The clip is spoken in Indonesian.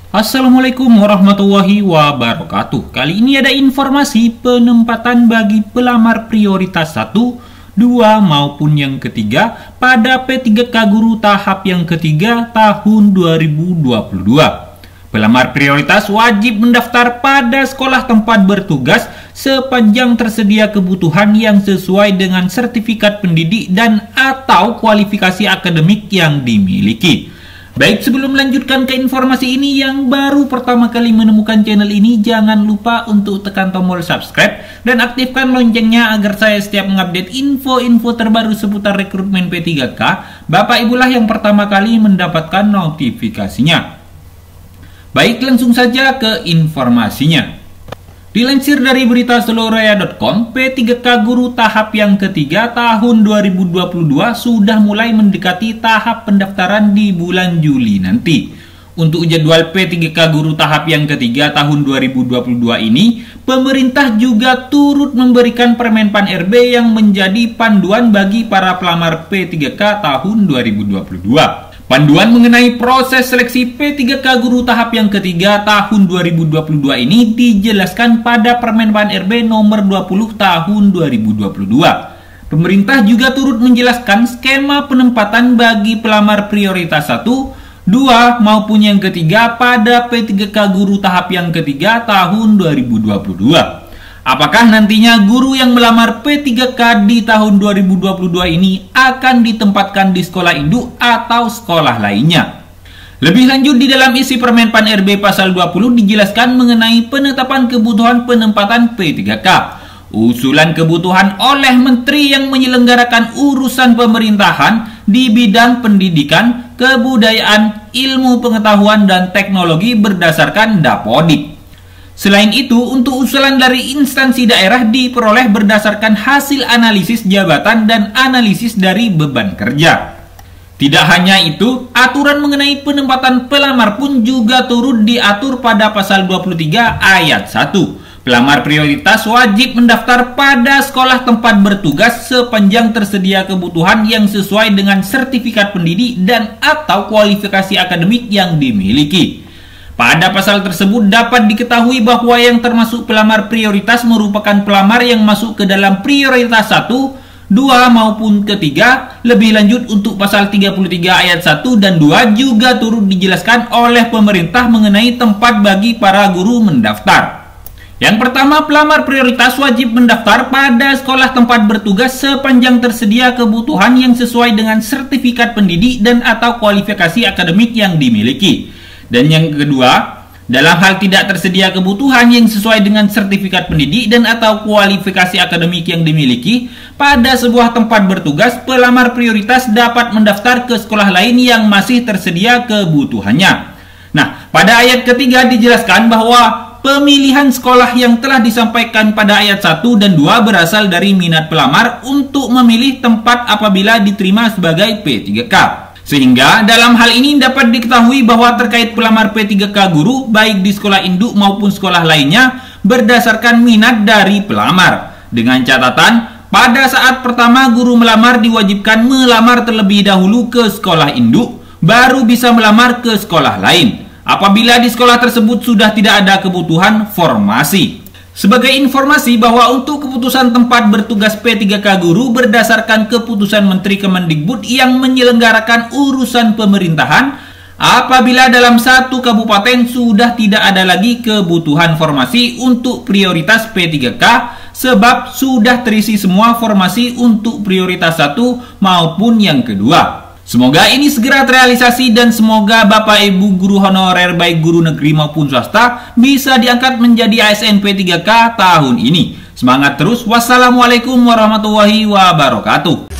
Assalamualaikum warahmatullahi wabarakatuh. Kali ini ada informasi penempatan bagi pelamar prioritas 1, 2 maupun yang ketiga pada P3K Guru tahap yang ketiga tahun 2022. Pelamar prioritas wajib mendaftar pada sekolah tempat bertugas sepanjang tersedia kebutuhan yang sesuai dengan sertifikat pendidik dan atau kualifikasi akademik yang dimiliki. Baik, sebelum melanjutkan ke informasi ini, yang baru pertama kali menemukan channel ini, jangan lupa untuk tekan tombol subscribe dan aktifkan loncengnya agar saya setiap mengupdate info-info terbaru seputar rekrutmen P3K, Bapak Ibulah yang pertama kali mendapatkan notifikasinya. Baik, langsung saja ke informasinya. Dilansir dari berita seluruhraya.com, P3K Guru tahap yang ketiga tahun 2022 sudah mulai mendekati tahap pendaftaran di bulan Juli nanti. Untuk jadwal P3K Guru tahap yang ketiga tahun 2022 ini, pemerintah juga turut memberikan Permenpan RB yang menjadi panduan bagi para pelamar P3K tahun 2022. Panduan mengenai proses seleksi P3K Guru tahap yang ketiga tahun 2022 ini dijelaskan pada Permenpan RB nomor 20 tahun 2022. Pemerintah juga turut menjelaskan skema penempatan bagi pelamar prioritas 1, 2 maupun yang ketiga pada P3K Guru tahap yang ketiga tahun 2022. Apakah nantinya guru yang melamar P3K di tahun 2022 ini akan ditempatkan di sekolah induk atau sekolah lainnya? Lebih lanjut di dalam isi Permenpan RB pasal 20 dijelaskan mengenai penetapan kebutuhan penempatan P3K. Usulan kebutuhan oleh menteri yang menyelenggarakan urusan pemerintahan di bidang pendidikan, kebudayaan, ilmu pengetahuan dan teknologi berdasarkan Dapodik. Selain itu, untuk usulan dari instansi daerah diperoleh berdasarkan hasil analisis jabatan dan analisis dari beban kerja. Tidak hanya itu, aturan mengenai penempatan pelamar pun juga turut diatur pada pasal 23 ayat 1. Pelamar prioritas wajib mendaftar pada sekolah tempat bertugas sepanjang tersedia kebutuhan yang sesuai dengan sertifikat pendidik dan atau kualifikasi akademik yang dimiliki. Pada pasal tersebut dapat diketahui bahwa yang termasuk pelamar prioritas merupakan pelamar yang masuk ke dalam prioritas 1, 2 maupun ketiga. Lebih lanjut untuk pasal 33 ayat 1 dan 2 juga turut dijelaskan oleh pemerintah mengenai tempat bagi para guru mendaftar. Yang pertama, pelamar prioritas wajib mendaftar pada sekolah tempat bertugas sepanjang tersedia kebutuhan yang sesuai dengan sertifikat pendidik dan atau kualifikasi akademik yang dimiliki. Dan yang kedua, dalam hal tidak tersedia kebutuhan yang sesuai dengan sertifikat pendidik dan atau kualifikasi akademik yang dimiliki, pada sebuah tempat bertugas, pelamar prioritas dapat mendaftar ke sekolah lain yang masih tersedia kebutuhannya. Nah, pada ayat ketiga dijelaskan bahwa pemilihan sekolah yang telah disampaikan pada ayat 1 dan 2 berasal dari minat pelamar untuk memilih tempat apabila diterima sebagai P3K. Sehingga dalam hal ini dapat diketahui bahwa terkait pelamar P3K Guru baik di sekolah induk maupun sekolah lainnya berdasarkan minat dari pelamar. Dengan catatan, pada saat pertama guru melamar diwajibkan melamar terlebih dahulu ke sekolah induk, baru bisa melamar ke sekolah lain apabila di sekolah tersebut sudah tidak ada kebutuhan formasi. Sebagai informasi bahwa untuk keputusan tempat bertugas P3K Guru berdasarkan keputusan Menteri Kemendikbud yang menyelenggarakan urusan pemerintahan, apabila dalam satu kabupaten sudah tidak ada lagi kebutuhan formasi untuk prioritas P3K sebab sudah terisi semua formasi untuk prioritas 1 maupun yang kedua. Semoga ini segera terrealisasi dan semoga Bapak Ibu guru honorer baik guru negeri maupun swasta bisa diangkat menjadi ASN P3K tahun ini. Semangat terus. Wassalamualaikum warahmatullahi wabarakatuh.